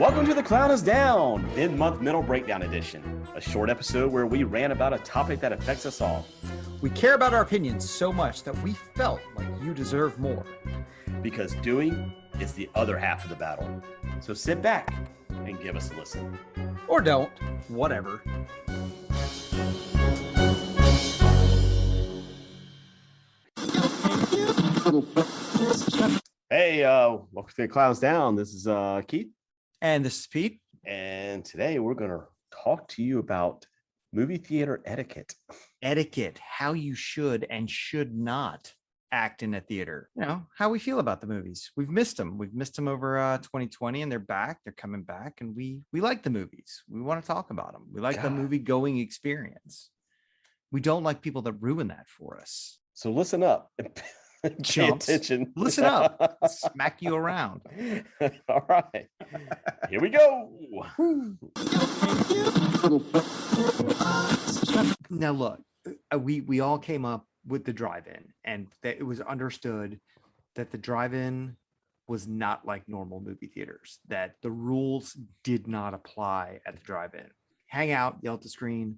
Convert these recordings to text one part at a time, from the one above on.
Welcome to The Clown is Down, mid-month mental breakdown edition, a short episode where we rant about a topic that affects us all. We care about our opinions so much that we felt like you deserve more. Because doing is the other half of the battle. So sit back and give us a listen. Or don't, whatever. Hey, welcome to The Clown's Down. This is Keith. And this is Pete. And today we're going to talk to you about movie theater etiquette. Etiquette, how you should and should not act in a theater. You know, how we feel about the movies. We've missed them. We've missed them over 2020 and they're back. They're coming back and we like the movies. We want to talk about them. We like the movie going experience. We don't like people that ruin that for us. So listen up. Pay attention. Listen up. Smack you around. All right. Here we go. Now look, we all came up with the drive-in, and that it was understood that the drive-in was not like normal movie theaters, that the rules did not apply at the drive-in. Hang out, yell at the screen,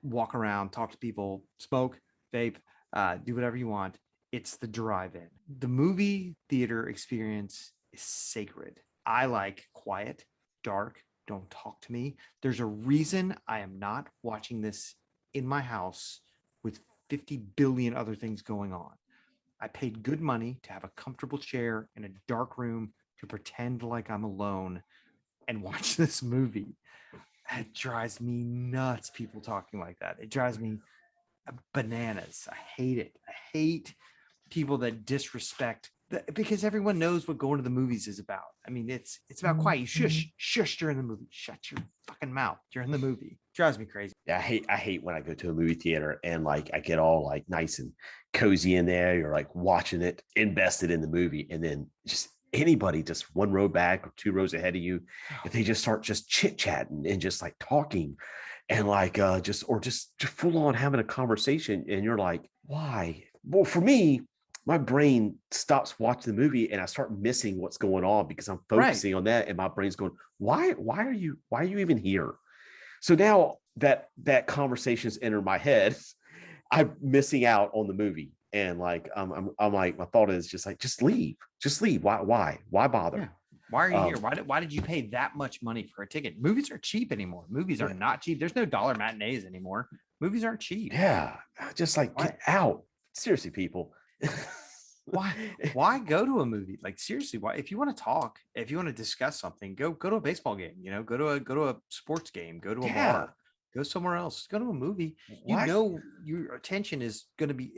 walk around, talk to people, smoke, vape, do whatever you want. It's the drive-in. The movie theater experience is sacred. I like quiet, dark, don't talk to me. There's a reason I am not watching this in my house with 50 billion other things going on. I paid good money to have a comfortable chair in a dark room to pretend like I'm alone and watch this movie. It drives me nuts, people talking like that. It drives me bananas. I hate it. I hate people that disrespect because everyone knows what going to the movies is about. I mean, it's about quiet. You shush during the movie. Shut your fucking mouth during the movie. It drives me crazy. Yeah, I hate when I go to a movie theater and like I get all like nice and cozy in there. You're like watching it, invested in the movie, and then just anybody just one row back or two rows ahead of you, if they just start just chit-chatting and just like talking and like just full on having a conversation, and you're like, why? Well, for me, my brain stops watching the movie and I start missing what's going on because I'm focusing on that, and my brain's going, why are you even here? So now that conversation's entered my head, I'm missing out on the movie, and like I'm like, my thought is just like, just leave. Why bother? Yeah. Why are you here? Why did you pay that much money for a ticket? Movies are cheap anymore. Movies are not cheap. There's no dollar matinees anymore. Movies aren't cheap. Yeah, just like get out. Seriously, people. Why go to a movie? Like seriously, why? If you want to talk, if you want to discuss something, go to a baseball game, you know, go to a sports game, go to a bar, go somewhere else, go to a movie. You know, your attention is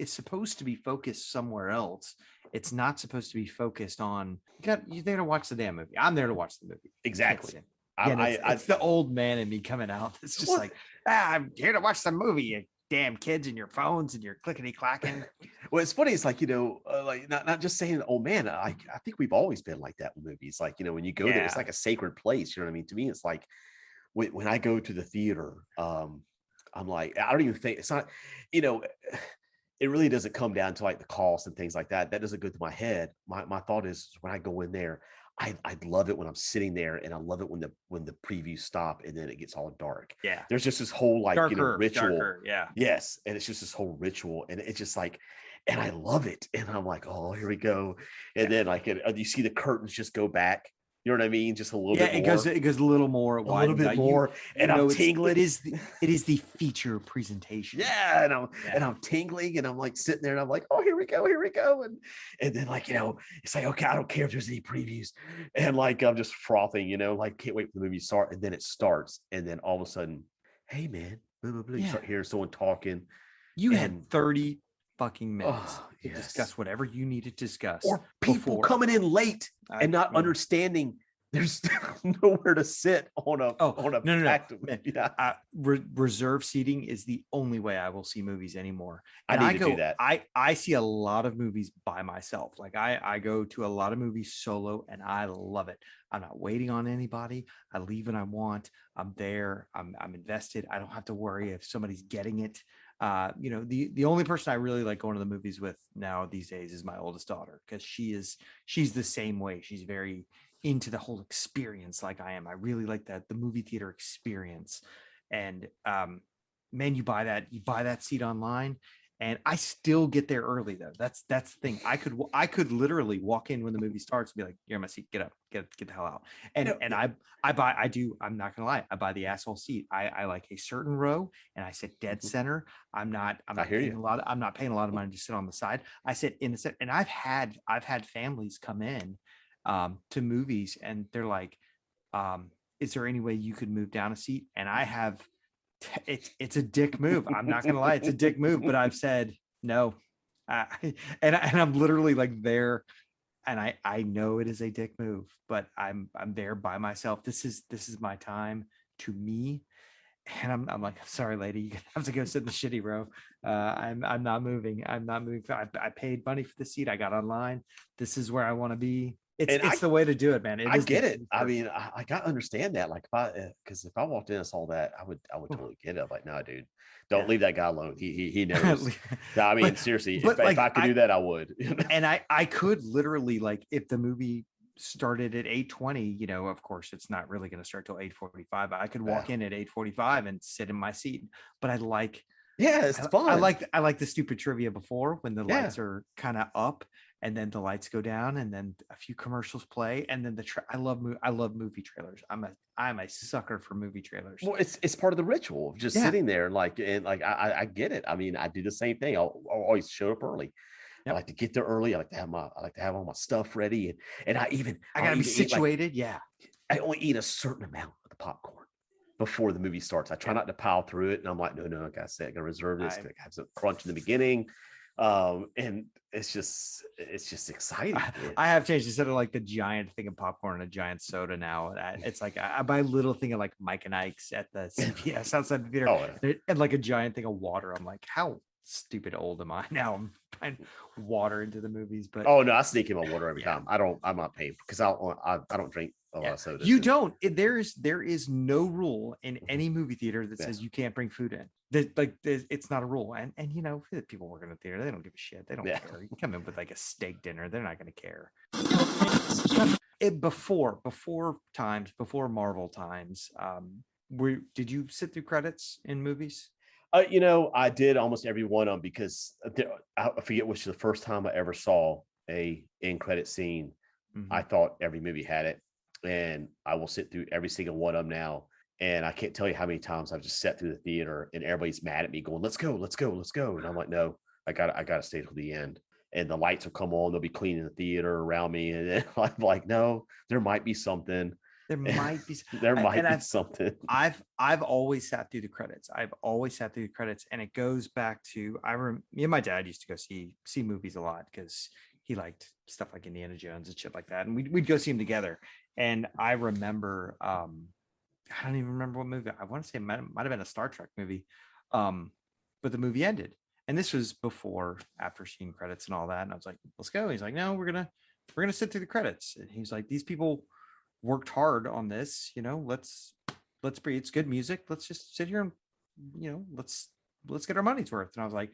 supposed to be focused somewhere else. It's not supposed to be focused on you're there to watch the damn movie. I'm there to watch the movie. Exactly. It's the old man in me coming out. It's just like, I'm here to watch the movie. You damn kids and your phones and your clickety clacking. Well, it's funny. It's like, you know, like not just saying, oh man, I think we've always been like that with movies. Like, you know, when you go there, it's like a sacred place. You know what I mean? To me, it's like when I go to the theater, I'm like, I don't even think it's not, you know, it really doesn't come down to like the cost and things like that. That doesn't go through my head. My thought is when I go in there, I love it when I'm sitting there, and I love it when the previews stop and then it gets all dark. Yeah. There's just this whole like ritual. Darker, yeah. Yes. And it's just this whole ritual. And it's just like, and I love it. And I'm like, oh, here we go. And then like you see the curtains just go back. You know what I mean? Just a little bit more. It goes a little more. A little bit more. And I'm tingling. It is the feature presentation. Yeah. And I'm tingling, and I'm like sitting there, and I'm like, oh, here we go. And then like, you know, it's like, okay, I don't care if there's any previews. And like, I'm just frothing, you know, like can't wait for the movie to start. And then it starts. And then all of a sudden, hey man, blah, blah, blah. You start hearing someone talking. You had 30 fucking minutes to discuss whatever you need to discuss, or people coming in late and not understanding there's nowhere to sit on a no. Reserve seating is the only way I will see movies anymore. And I need to do that. I see a lot of movies by myself. Like I go to a lot of movies solo, and I love it. I'm not waiting on anybody. I leave when I want. I'm there. I'm invested. I don't have to worry if somebody's getting it. You know, the only person I really like going to the movies with now these days is my oldest daughter, because she's the same way. She's very into the whole experience like I am. I really like that the movie theater experience. And man, you buy that seat online, and I still get there early though. That's the thing. I could literally walk in when the movie starts and be like, "You're in my seat. Get up. Get the hell out." And No, I'm not gonna lie. I buy the asshole seat. I like a certain row, and I sit dead center. I'm I not hear paying you. I'm not paying a lot of money to sit on the side. I sit in the set, and I've had families come in to movies, and they're like, "Is there any way you could move down a seat?" And I have it's a dick move. I'm not gonna lie, it's a dick move, but I've said no. And I'm literally like there, and I know it is a dick move, but I'm there by myself. This is my time to me. And I'm like, sorry, lady, you have to go sit in the shitty row. I'm not moving. I'm not moving. I paid money for the seat. I got online. This is where I want to be. And It's the way to do it, man. It I is the get it. I mean, I got to understand that. Like, because if I walked in and saw that, I would totally get it. I'm like, no, dude, don't yeah. leave that guy alone. He knows. I mean, seriously, but if like I could do that, I would. and I could literally, like, if the movie started at 8:20, of course it's not really going to start till 8:45. I could Yeah, walk in at 8:45 and sit in my seat. But yeah, it's fun. I like the stupid trivia before when the Yeah, lights are kind of up and then the lights go down and then a few commercials play and then I love movie trailers. I'm a sucker for movie trailers. well, it's part of the ritual of just Yeah. sitting there, like, and like I get it. I mean, I do the same thing. I'll always show up early. I Yep. like to get there early. I like to have all my stuff ready, and I I'll gotta be even eat like situated. Yeah. I only eat a certain amount of the popcorn before the movie starts. I try Yeah. not to pile through it, and I'm like, no, I gotta say, I gotta reserve this. I I have some crunch in the beginning, and it's just exciting. I have changed instead of like the giant thing of popcorn and a giant soda now. It's like I buy a little thing of like Mike and Ike's at the CVS outside the theater Oh, yeah. and like a giant thing of water. I'm like, how stupid old am I now? I'm buying water into the movies, but Oh no, I sneak in my water every yeah, time. I'm not paying because I don't drink a lot yeah. of sodas. You don't. There is no rule in any movie theater that Yeah. says you can't bring food in. It's not a rule. And the people working in the theater, they don't give a shit. They don't Yeah. care. You come in with like a steak dinner, they're not going to care. Before Marvel times, did you sit through credits in movies? I did almost every one of them because I forget which the first time I ever saw a end credit scene. I Mhm. thought every movie had it, and I will sit through every single one of them now. And I can't tell you how many times I've just sat through the theater and everybody's mad at me, going, "Let's go, let's go, let's go!" And I'm like, "No, I got to stay till the end." And the lights will come on; they'll be cleaning the theater around me, and then I'm like, "No, there might be something. There might be, There might and be something." I've always sat through the credits. I've always sat through the credits, and it goes back to me and my dad used to go see movies a lot because he liked stuff like Indiana Jones and shit like that, and we'd go see them together. And I remember, I don't even remember what movie. I want to say it might have been a Star Trek movie, but the movie ended, and this was before after seeing credits and all that. And I was like, "Let's go." He's like, "No, we're gonna sit through the credits." And he's like, "These people worked hard on this, let's breathe. It's good music. Let's just sit here and let's get our money's worth." And I was like,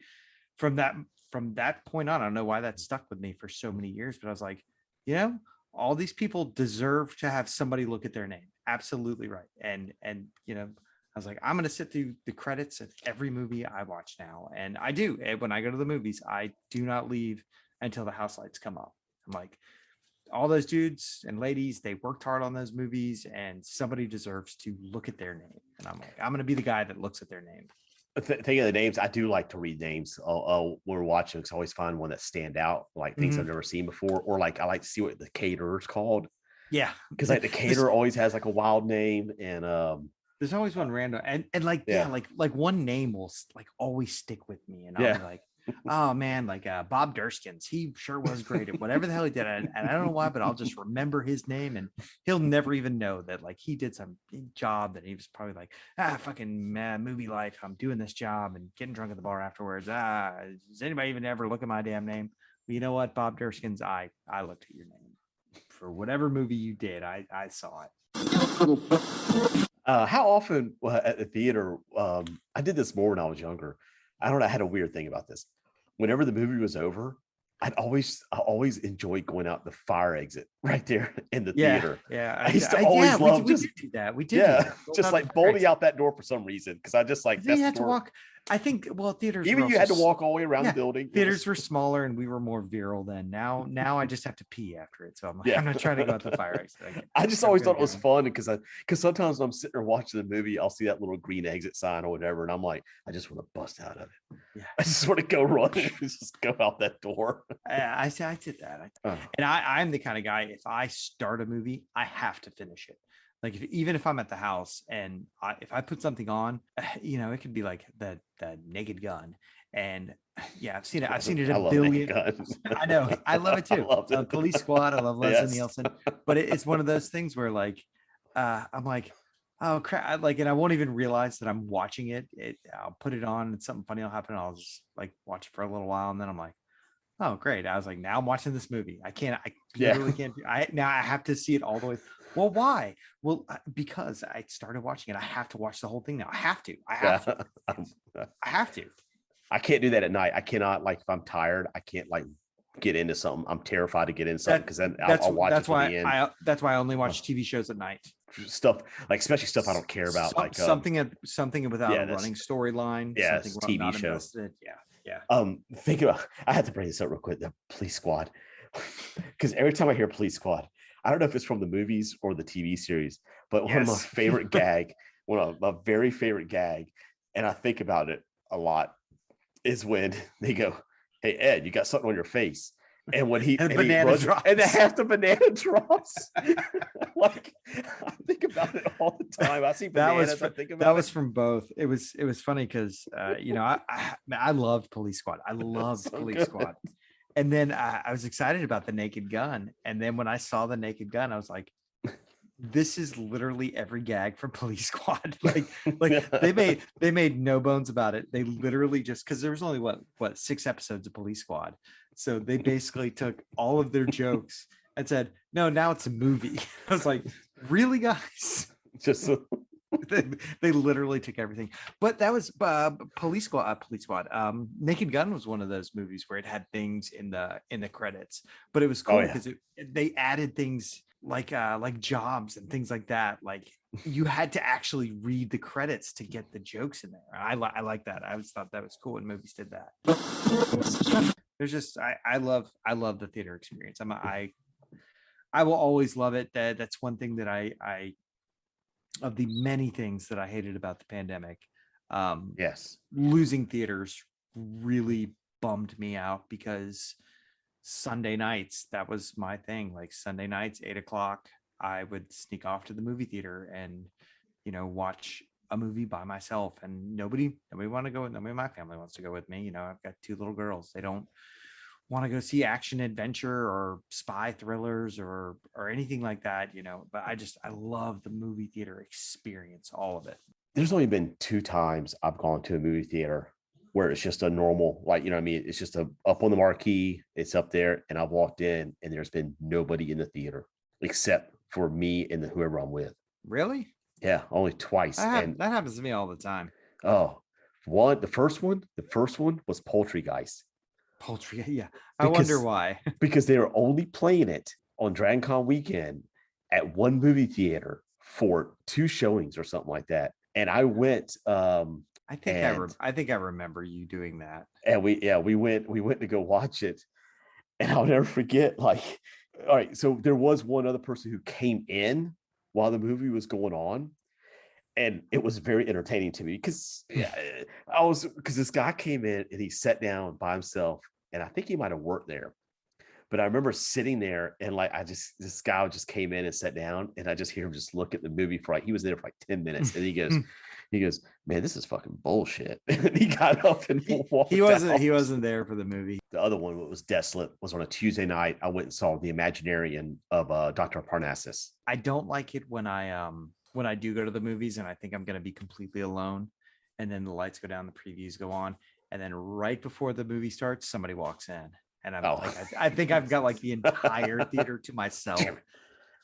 from that point on, I don't know why that stuck with me for so many years, but I was like, you know, all these people deserve to have somebody look at their name. Absolutely right. And I was like, I'm gonna sit through the credits of every movie I watch now. And I do. And when I go to the movies, I do not leave until the house lights come up. I'm like, all those dudes and ladies, they worked hard on those movies, and somebody deserves to look at their name. And I'm like, I'm going to be the guy that looks at their name. Thinking of the names, I do like to read names when we're watching because I always find one that stand out, like things I've never seen before, or like I like to see what the caterer's called. Yeah, because like the caterer always has like a wild name, and there's always one random, and like yeah. like one name will like always stick with me, and I'll Yeah. be like, oh man, like Bob Durskins, he sure was great at whatever the hell he did, and I don't know why, but I'll just remember his name, and he'll never even know that like he did some big job that he was probably like, fucking movie life, I'm doing this job and getting drunk at the bar afterwards. Does anybody even ever look at my damn name? Well, you know what, Bob Durskins, I looked at your name for whatever movie you did. I saw it. How often at the theater? I did this more when I was younger. I don't know. I had a weird thing about this. Whenever the movie was over, I always enjoyed going out the fire exit right there in the Yeah, theater. yeah, I used to yeah. always love We just did do that. We did do yeah, that. Rolled just out the like fire bolting exit. out that door for some reason because I just like Then that's you the had to door. walk. I think theaters were Even you also had to walk all the way around the yeah, building. It theaters was were smaller and we were more virile then. Now I just have to pee after it, so I'm like, yeah. I'm not trying to go out the fire exit. I just I'm always gonna thought it was go. fun because sometimes when I'm sitting there watching the movie, I'll see that little green exit sign or whatever, and I'm like, I just want to bust out of it. Yeah, I just want to go run and just go out that door. I did that. Oh, And I'm the kind of guy, if I start a movie, I have to finish it. Like even if I'm at the house and if I put something on, it could be like the Naked Gun, and yeah, I've seen it. I've seen it I a love Naked billion. Gun. I know, I love it I too. loved it. Police Squad. I love Leslie Yes. Nielsen, but it's one of those things where like I'm like, oh crap, like, and I won't even realize that I'm watching it. I'll put it on, and something funny will happen. I'll just like watch it for a little while, and then I'm like, oh, great. I was like, now I'm watching this movie. I Yeah. literally can't. Now I have to see it all the way. Well, why? Well, because I started watching it. I have to watch the whole thing now. I have to. I have to. I have to. I can't do that at night. I cannot, like, if I'm tired, I can't like get into something. I'm terrified to get into something because then I'll watch it That's to why the end. that's why I only watch TV shows at night. Stuff like, especially stuff I don't care about, like Something without yeah, a running storyline. yeah, Something it's where I'm TV not show. invested. Yeah, yeah. Think about. I had to bring this up real quick. The Police Squad, because every time I hear Police Squad, I don't know if it's from the movies or the TV series, but one of my Yes. favorite one of my very favorite gag, and I think about it a lot, is when they go, "Hey Ed, you got something on your face," and when he And and he banana runs, drops. and half the banana drops. Like, I think about it all the time. I see bananas. I think about that it. was from both. It was funny because I loved Police Squad. I loved So Police good. Squad. And then I was excited about the Naked Gun. And then when I saw the Naked Gun, I was like, this is literally every gag from Police Squad. like they made no bones about it. They literally just, because there was only what 6 episodes of Police Squad, so they basically took all of their jokes and said, no, now it's a movie. I was like, really, guys? Just so, they literally took everything. But that was Police Squad. Police Squad. Naked Gun was one of those movies where it had things in the credits, but it was cool because they added things like jobs and things like that. Like you had to actually read the credits to get the jokes in there. I like that. I always thought that was cool when movies did that. There's just I love the theater experience. I will always love it. That's one thing that I of the many things that I hated about the pandemic. yes. Losing theaters really bummed me out because Sunday nights, that was my thing. Like Sunday nights, 8:00, I would sneak off to the movie theater and, watch a movie by myself, and nobody want to go. Nobody in my family wants to go with me. I've got 2 little girls. They don't want to go see action adventure or spy thrillers or anything like that, but I love the movie theater experience, all of it. There's only been 2 times I've gone to a movie theater where it's just a normal, like, what I mean? It's just up on the marquee, it's up there, and I've walked in and there's been nobody in the theater except for me and whoever I'm with. Really? Yeah, only twice. That happens to me all the time. Oh, the first one was Poultrygeist. Poultry, yeah. I wonder why. Because they were only playing it on DragonCon weekend at one movie theater for 2 showings or something like that. And I went. I think I remember you doing that. And we went to go watch it, and I'll never forget. Like, all right, so there was one other person who came in while the movie was going on, and it was very entertaining to me because because this guy came in and he sat down by himself, and I think he might have worked there. But I remember sitting there and like this guy just came in and sat down, and I just hear him just look at the movie for he was there for 10 minutes, and he goes, man, this is fucking bullshit. And he got up and walked he wasn't out. there for the movie. The other one, what was desolate, was on a Tuesday night. I went and saw The Imaginarium of Dr. Parnassus. I don't like it when I do go to the movies and I think I'm going to be completely alone, and then the lights go down, the previews go on, and then right before the movie starts, somebody walks in. And I'm I think I've got like the entire theater to myself,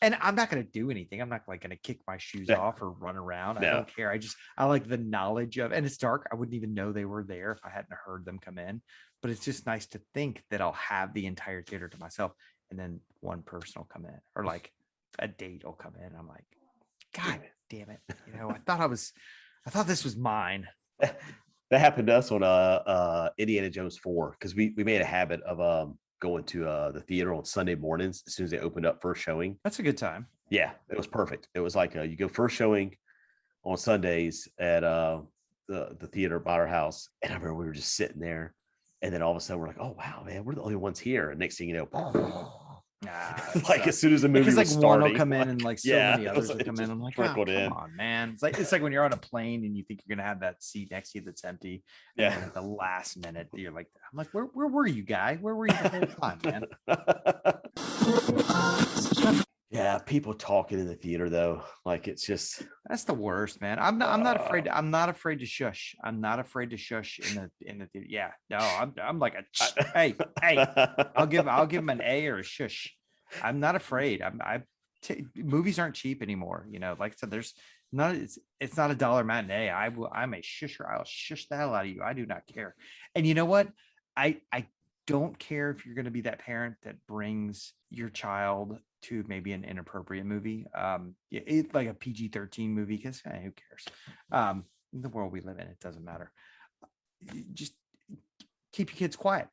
and I'm not going to do anything. I'm not like going to kick my shoes off or run around. I don't care. I like the knowledge of, and it's dark. I wouldn't even know they were there if I hadn't heard them come in, but it's just nice to think that I'll have the entire theater to myself. and then one person will come in, or like a date will come in. I'm like, God damn it. I thought this was mine. That happened to us on Indiana Jones 4, because we made a habit of going to the theater on Sunday mornings as soon as they opened up first showing. That's a good time. Yeah, it was perfect. It was like you go first showing on Sundays at the theater by our house, and I remember we were just sitting there, and then all of a sudden we're like, oh wow, man, we're the only ones here. And next thing you know, like as soon as the movie was like starting, one will come in, and like so many others will it come in. just I'm like, trickled come in. on, man. It's like when you're on a plane and you think you're gonna have that seat next to you that's empty. And Yeah. then at the last minute, you're like, I'm like, where were you, guy? Where were you the whole time, man? Yeah, people talking in the theater though, like it's just That's the worst, man. I'm not afraid. I'm not afraid to shush. I'm not afraid to shush in the theater. Yeah, no, I'm like a hey. I'll give him an A or a shush. I'm not afraid. Movies aren't cheap anymore. You know, like I said, there's not. It's not $1 matinee. I'm a shusher. I'll shush the hell out of you. I do not care. And you know what? I don't care if you're going to be that parent that brings your child to maybe an inappropriate movie, like a PG-13 movie, because who cares? In the world we live in, it doesn't matter. Just keep your kids quiet.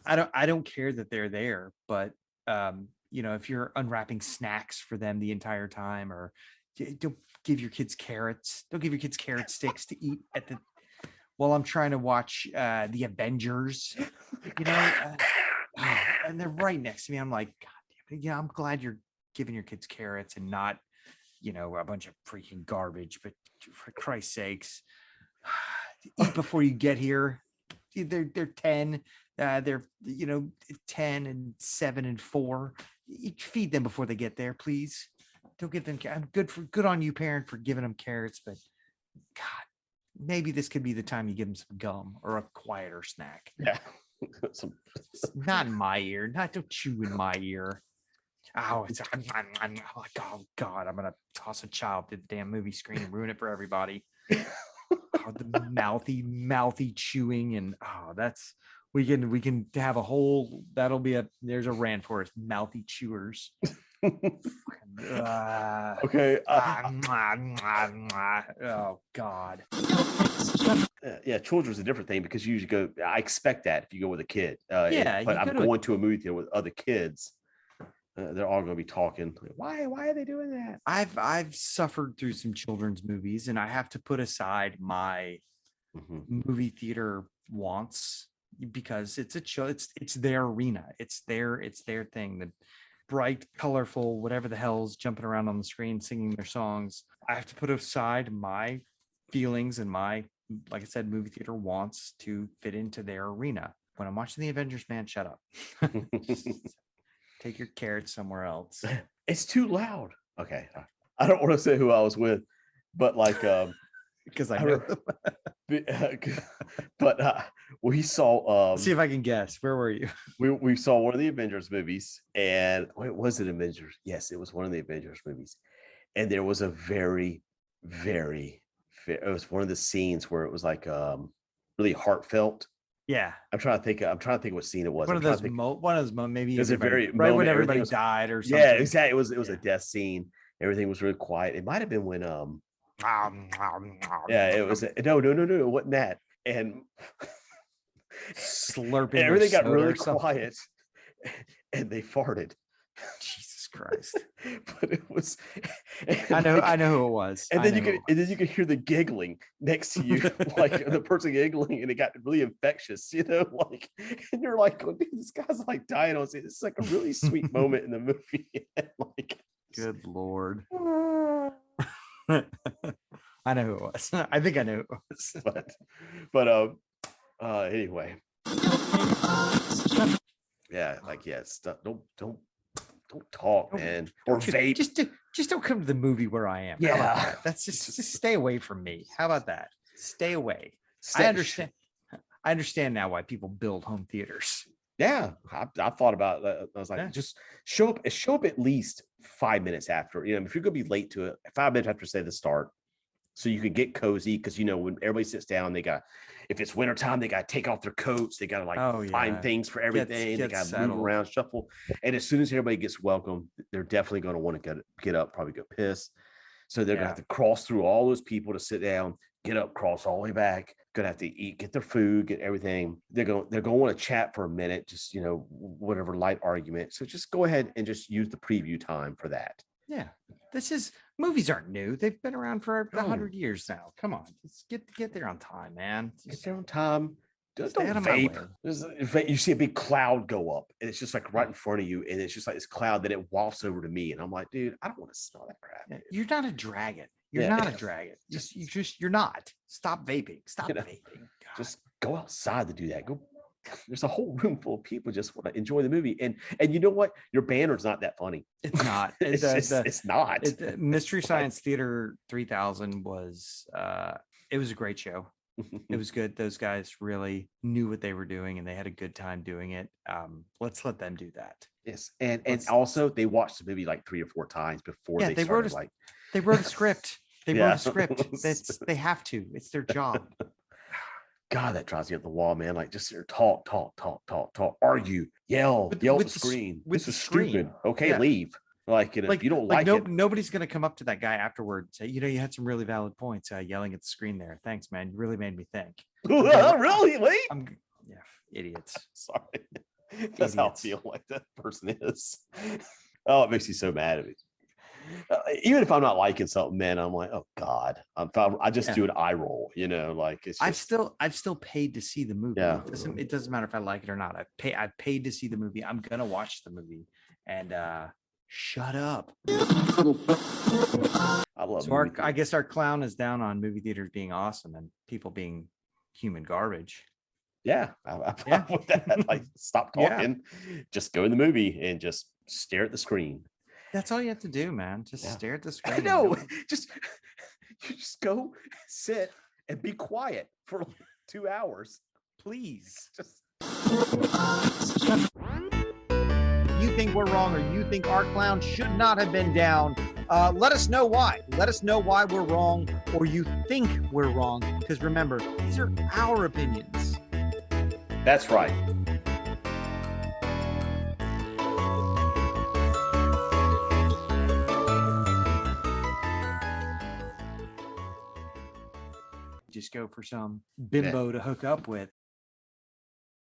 I don't care that they're there, but if you're unwrapping snacks for them the entire time, or don't give your kids carrots. Don't give your kids carrot sticks to eat while I'm trying to watch the Avengers. And they're right next to me. I'm like, God damn it. Yeah, I'm glad you're giving your kids carrots and not, a bunch of freaking garbage. But for Christ's sakes, eat before you get here. They're 10. They're 10 and 7 and 4. Feed them before they get there, please. Don't give them. I'm good on you, parent, for giving them carrots. But God, maybe this could be the time you give them some gum or a quieter snack. Yeah. Not in my ear. Don't chew in my ear. Oh, oh God, I'm gonna toss a child to the damn movie screen and ruin it for everybody. The mouthy chewing, and we can have a whole, there's a rant for us, mouthy chewers. Okay. Oh God. Yeah, children's a different thing, because you usually go. I expect that if you go with a kid. But I'm going to a movie theater with other kids. They're all going to be talking. Why are they doing that? I've suffered through some children's movies, and I have to put aside my movie theater wants, because it's their arena. It's their thing. The bright, colorful, whatever the hell's jumping around on the screen, singing their songs. I have to put aside my feelings and my, like I said, movie theater wants to fit into their arena. When I'm watching the Avengers, man, shut up. Take your carrots somewhere else. It's too loud. Okay. I don't want to say who I was with, but like, because I know. But we saw. Let's see if I can guess. Where were you? We saw one of the Avengers movies, and was it Avengers? Yes, it was one of the Avengers movies, and there was a very, very. It was one of the scenes where it was like really heartfelt. Yeah, I'm trying to think what scene it was. One of those maybe it was a very right when everybody died or something. Yeah, exactly. It was a death scene. Everything was really quiet. It might have been when yeah, it was no, it wasn't that. And slurping, everything got really quiet, and they farted. Jesus Christ. But it was, I know who it was. And then you could hear the giggling next to you, like the person giggling, and it got really infectious, like, and you're like, oh, dude, this guy's like dying on scene. It's like a really sweet moment in the movie. Like, good Lord. I know who it was. I think I know who it was. But anyway. Yeah, like, yes, don't talk, man, or vape. Just don't come to the movie where I am. Yeah, that's just stay away from me. How about that? Stay away. I understand now why people build home theaters. Yeah, I thought about that. I was like, just show up at least 5 minutes after. If you're gonna be late to it, 5 minutes after, say, the start, so you can get cozy, because when everybody sits down, if it's wintertime, they got to take off their coats, they got to like find things for everything, they got to move around, shuffle. And as soon as everybody gets welcome, they're definitely going to want to get up, probably go piss. So they're gonna have to cross through all those people to sit down, get up, cross all the way back, gonna have to eat, get their food, get everything. They're gonna want to chat for a minute, just whatever light argument. So just go ahead and just use the preview time for that. Yeah, movies aren't new. They've been around for 100 years now. Come on, let's get there on time, man. Get there on time. Don't vape. You see a big cloud go up, and it's just like right in front of you, and it's just like this cloud that it wafts over to me, and I'm like, dude, I don't want to smell that crap. You're not a dragon. You're not a dragon. You're not. Stop vaping. Stop vaping. God. Just go outside to do that. Go. There's a whole room full of people just want to enjoy the movie, and you know what? Your banner's not that funny. It's not. It's not. Mystery Science Theater 3000 was. It was a great show. It was good. Those guys really knew what they were doing, and they had a good time doing it. Let's let them do that. Yes, and also they watched the movie like 3 or 4 times before they started. They wrote a script. They wrote a script. They have to. It's their job. God, that drives me up the wall, man. Like, just talk, argue, yell at the screen. This is stupid. Okay, leave. Like, if you don't like it, nobody's gonna come up to that guy afterward and say, you had some really valid points yelling at the screen there. Thanks, man. You really made me think. Really? Wait. Idiots. Sorry. That's how I feel like that person is. Oh, it makes me so mad at me. Even if I'm not liking something, man, I'm like, oh God, I just do an eye roll, like it's. I've still paid to see the movie. Yeah. It doesn't matter if I like it or not. I've paid to see the movie. I'm gonna watch the movie, and shut up. I love. So I guess our clown is down on movie theaters being awesome and people being human garbage. Yeah, I'm with that. Like, stop talking, just go in the movie and just stare at the screen. That's all you have to do, man. Just stare at the screen. I know. You just go sit and be quiet for 2 hours, please. You think we're wrong, or you think our clown should not have been down? Let us know why. Let us know why we're wrong, or you think we're wrong. Because remember, these are our opinions. That's right. Just go for some bimbo to hook up with.